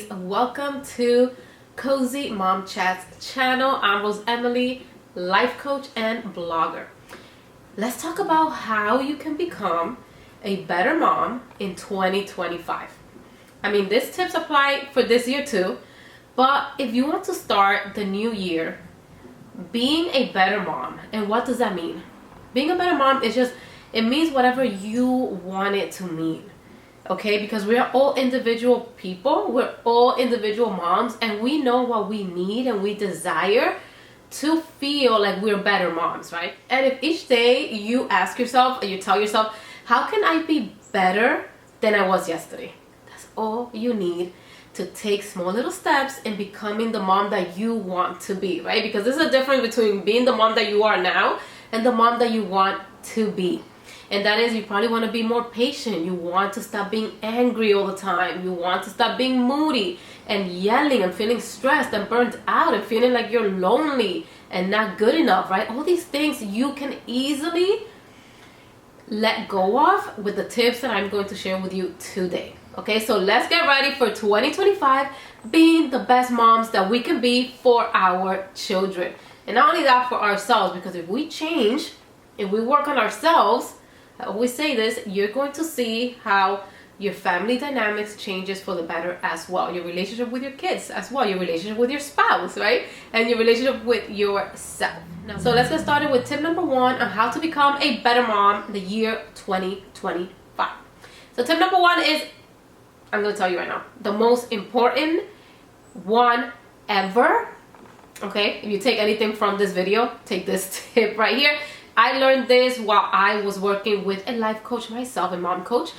ladies, welcome to Cozy Mom Chats channel. I'm Rose Emily, life coach and blogger. Let's talk about how you can become a better mom in 2025. I mean, these tips apply for this year too, but if you want to start the new year being a better mom, and what does that mean? Being a better mom is it means whatever you want it to mean. Okay, because we are all individual people, we're all individual moms, and we know what we need and we desire to feel like we're better moms, right? And if each day you ask yourself or you tell yourself, how can I be better than I was yesterday? That's all you need to take small little steps in becoming the mom that you want to be, right? Because there's a difference between being the mom that you are now and the mom that you want to be. And that is, you probably want to be more patient. You want to stop being angry all the time. You want to stop being moody and yelling and feeling stressed and burnt out and feeling like you're lonely and not good enough, right? All these things you can easily let go of with the tips that I'm going to share with you today. Okay, so let's get ready for 2025 being the best moms that we can be for our children. And not only that, for ourselves, because if we change, if we work on ourselves, I always say this, you're going to see how your family dynamics changes for the better as well. Your relationship with your kids as well, your relationship with your spouse, right? And your relationship with yourself. So let's get started with tip number 1 on how to become a better mom the year 2025. So tip number 1 is, I'm going to tell you right now, the most important one ever. Okay, if you take anything from this video, take this tip right here. I learned this while I was working with a life coach myself, a mom coach,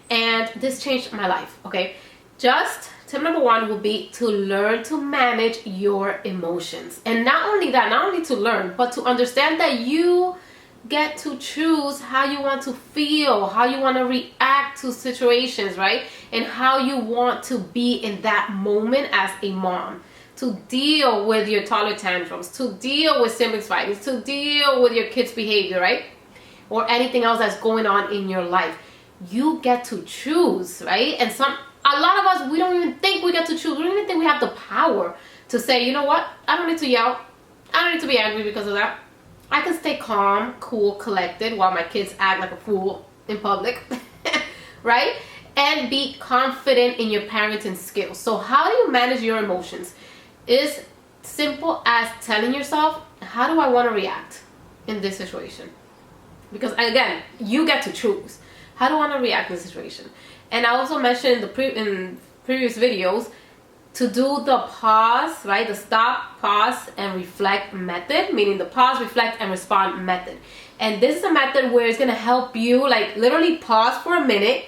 and this changed my life. Okay, just tip number 1 will be to learn to manage your emotions. And not only that, not only to learn, but to understand that you get to choose how you want to feel, how you want to react to situations, right? And how you want to be in that moment as a mom. To deal with your toddler tantrums, to deal with siblings fighting, to deal with your kids' behavior, right? Or anything else that's going on in your life. You get to choose, right? And a lot of us, we don't even think we get to choose. We don't even think we have the power to say, you know what? I don't need to yell. I don't need to be angry because of that. I can stay calm, cool, collected while my kids act like a fool in public, right? And be confident in your parenting skills. So how do you manage your emotions? Is simple as telling yourself, how do I want to react in this situation? Because again, you get to choose. How do I want to react in this situation? And I also mentioned in previous videos to do the pause, right? The stop, pause, and reflect method, meaning the pause, reflect, and respond method. And this is a method where it's going to help you like literally pause for a minute,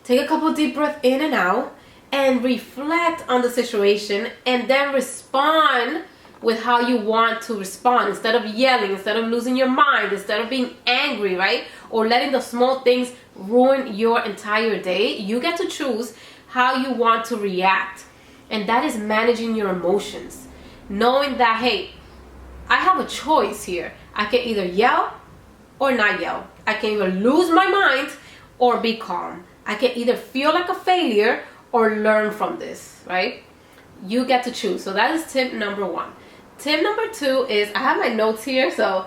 take a couple deep breaths in and out, and reflect on the situation, and then respond with how you want to respond, instead of yelling, instead of losing your mind, instead of being angry, right? Or letting the small things ruin your entire day. You get to choose how you want to react, and that is managing your emotions, knowing that, hey, I have a choice here. I can either yell or not yell. I can either lose my mind or be calm. I can either feel like a failure or learn from this, right? You get to choose. So that is tip number 1. Tip number 2 is, I have my notes here, so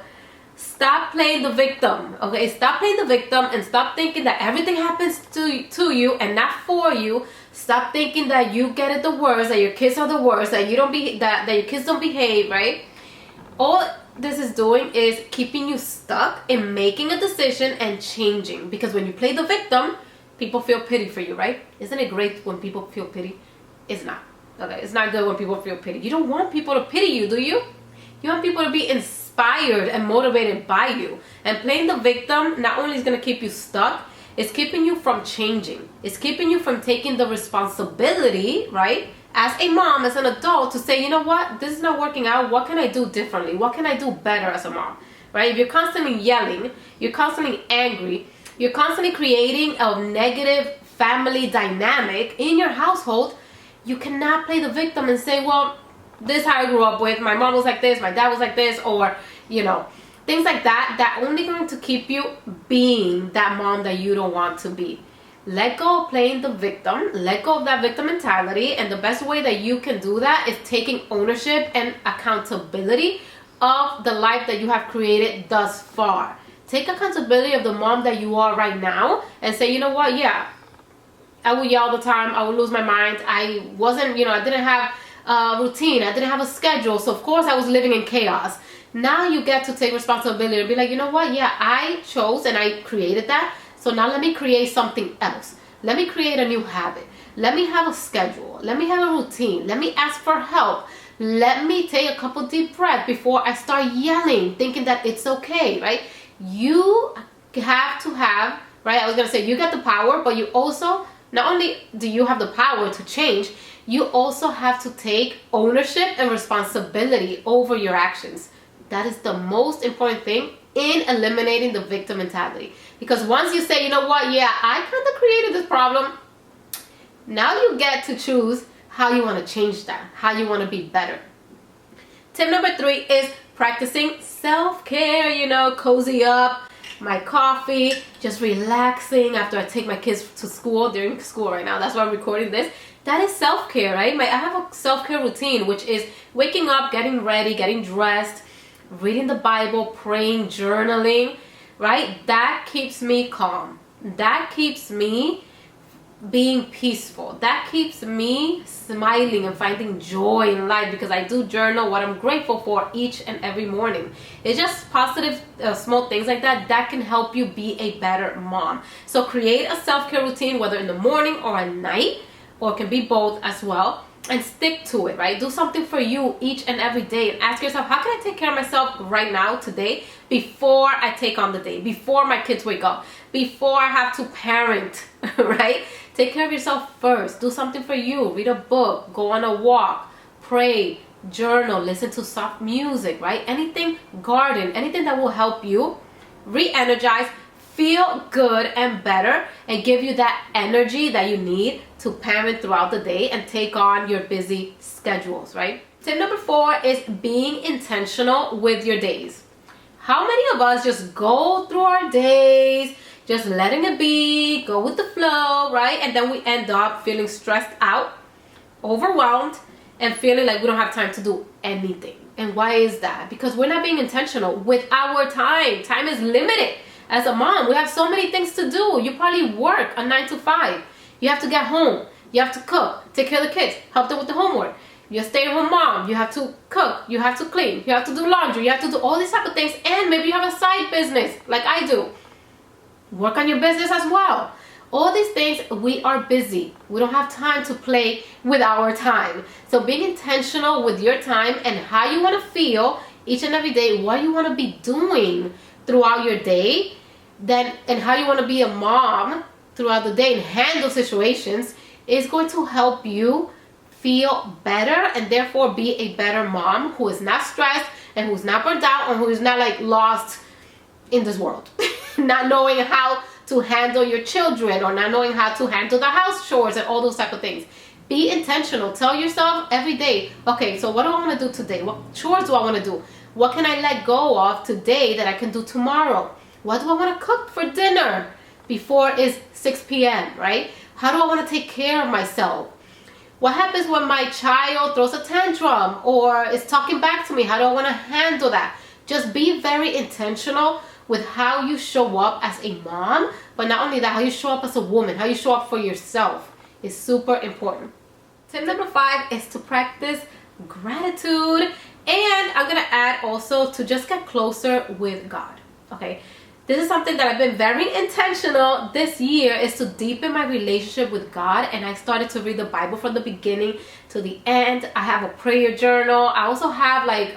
stop playing the victim. Okay, stop playing the victim and stop thinking that everything happens to you and not for you. Stop thinking that you get it the worst, that your kids are the worst, that that your kids don't behave, right? All this is doing is keeping you stuck in making a decision and changing. Because when you play the victim, people feel pity for you, right? Isn't it great when people feel pity? It's not. Okay, it's not good when people feel pity. You don't want people to pity you, do you? You want people to be inspired and motivated by you. And playing the victim not only is going to keep you stuck, it's keeping you from changing. It's keeping you from taking the responsibility, right? As a mom, as an adult, to say, you know what? This is not working out. What can I do differently? What can I do better as a mom? Right? If you're constantly yelling, you're constantly angry, you're constantly creating a negative family dynamic in your household, you cannot play the victim and say, well, this is how I grew up with. My mom was like this, my dad was like this, or, you know, things like that. That only going to keep you being that mom that you don't want to be. Let go of playing the victim. Let go of that victim mentality. And the best way that you can do that is taking ownership and accountability of the life that you have created thus far. Take accountability of the mom that you are right now and say, you know what, yeah, I would yell all the time. I would lose my mind. I wasn't, I didn't have a routine. I didn't have a schedule. So of course I was living in chaos. Now you get to take responsibility and be like, you know what? Yeah, I chose and I created that. So now let me create something else. Let me create a new habit. Let me have a schedule. Let me have a routine. Let me ask for help. Let me take a couple deep breaths before I start yelling, thinking that it's okay, right? You have to have, right? I was going to say you get the power, but you also, not only do you have the power to change, you also have to take ownership and responsibility over your actions. That is the most important thing in eliminating the victim mentality. Because once you say, you know what, yeah, I kind of created this problem, now you get to choose how you want to change that, how you want to be better. Tip number 3 is practicing self-care, cozy up, my coffee, just relaxing after I take my kids to school. They're in school right now. That's why I'm recording this. That is self-care, right? I have a self-care routine, which is waking up, getting ready, getting dressed, reading the Bible, praying, journaling, right? That keeps me calm. That keeps me being peaceful. That keeps me smiling and finding joy in life, because I do journal what I'm grateful for each and every morning. It's just positive small things like that that can help you be a better mom. So create a self-care routine, whether in the morning or at night, or it can be both as well, and stick to it, right? Do something for you each and every day and ask yourself, how can I take care of myself right now, today, before I take on the day, before my kids wake up, before I have to parent, right? Take care of yourself first. Do something for you. Read a book, go on a walk, pray, journal, listen to soft music, right? Anything, garden, anything that will help you re-energize, feel good and better, and give you that energy that you need to parent throughout the day and take on your busy schedules, right? Tip number 4 is being intentional with your days. How many of us just go through our days, just letting it be, go with the flow, right? And then we end up feeling stressed out, overwhelmed, and feeling like we don't have time to do anything. And why is that? Because we're not being intentional with our time. Time is limited. As a mom, we have so many things to do. You probably work a 9 to 5. You have to get home. You have to cook, take care of the kids, help them with the homework. You're a stay-at-home mom. You have to cook. You have to clean. You have to do laundry. You have to do all these type of things. And maybe you have a side business like I do. Work on your business as well. All these things, we are busy. We don't have time to play with our time. So being intentional with your time and how you want to feel each and every day, what you want to be doing throughout your day, then, and how you want to be a mom throughout the day and handle situations is going to help you feel better and therefore be a better mom who is not stressed and who's not burnt out and who is not like lost in this world. Not knowing how to handle your children or not knowing how to handle the house chores and all those type of things. Be intentional. Tell yourself every day, okay, so what do I want to do today? What chores do I want to do? What can I let go of today that I can do tomorrow? What do I want to cook for dinner before it's 6 p.m., right? How do I want to take care of myself? What happens when my child throws a tantrum or is talking back to me? How do I want to handle that? Just be very intentional with how you show up as a mom, but not only that, how you show up as a woman, how you show up for yourself is super important. Tip number 5 is to practice gratitude. And I'm going to add also to just get closer with God, okay? This is something that I've been very intentional this year, is to deepen my relationship with God. And I started to read the Bible from the beginning to the end. I have a prayer journal. I also have like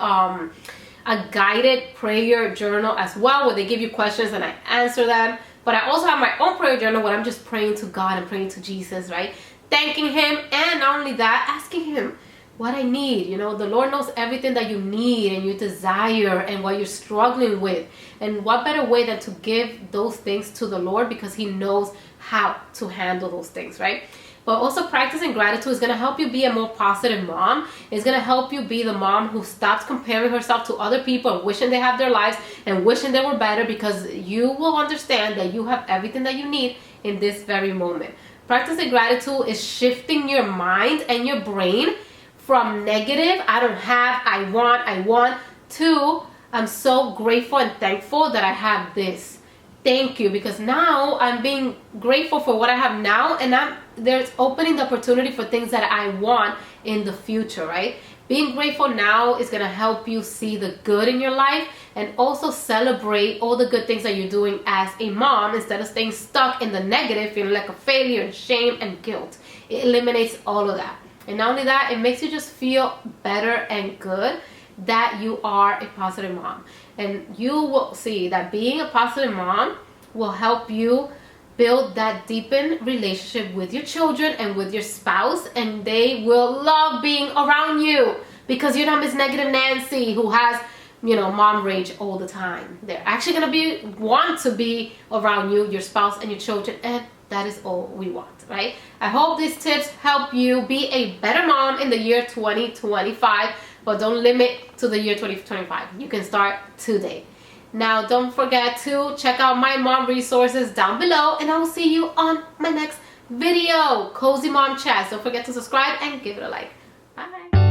a guided prayer journal as well, where they give you questions and I answer them. But I also have my own prayer journal where I'm just praying to God and praying to Jesus, right? Thanking Him, and not only that, asking Him what I need. You know, the Lord knows everything that you need and you desire and what you're struggling with. And what better way than to give those things to the Lord, because He knows how to handle those things, right? But also practicing gratitude is going to help you be a more positive mom. It's going to help you be the mom who stops comparing herself to other people and wishing they have their lives and wishing they were better, because you will understand that you have everything that you need in this very moment. Practicing gratitude is shifting your mind and your brain from negative, I don't have, I want, to I'm so grateful and thankful that I have this. Thank you, because now I'm being grateful for what I have now, and there's opening the opportunity for things that I want in the future, right? Being grateful now is going to help you see the good in your life and also celebrate all the good things that you're doing as a mom, instead of staying stuck in the negative, feeling like a failure and shame and guilt. It eliminates all of that. And not only that, it makes you just feel better and good that you are a positive mom. And you will see that being a positive mom will help you build that deepened relationship with your children and with your spouse, and they will love being around you, because you're not Miss Negative Nancy who has, mom rage all the time. They're actually going to want to be around you, your spouse, and your children, and that is all we want, right? I hope these tips help you be a better mom in the year 2025, but don't limit to the year 2025. You can start today. Now, don't forget to check out my mom resources down below, and I will see you on my next video. Cozy Mom Chats. Don't forget to subscribe and give it a like. Bye.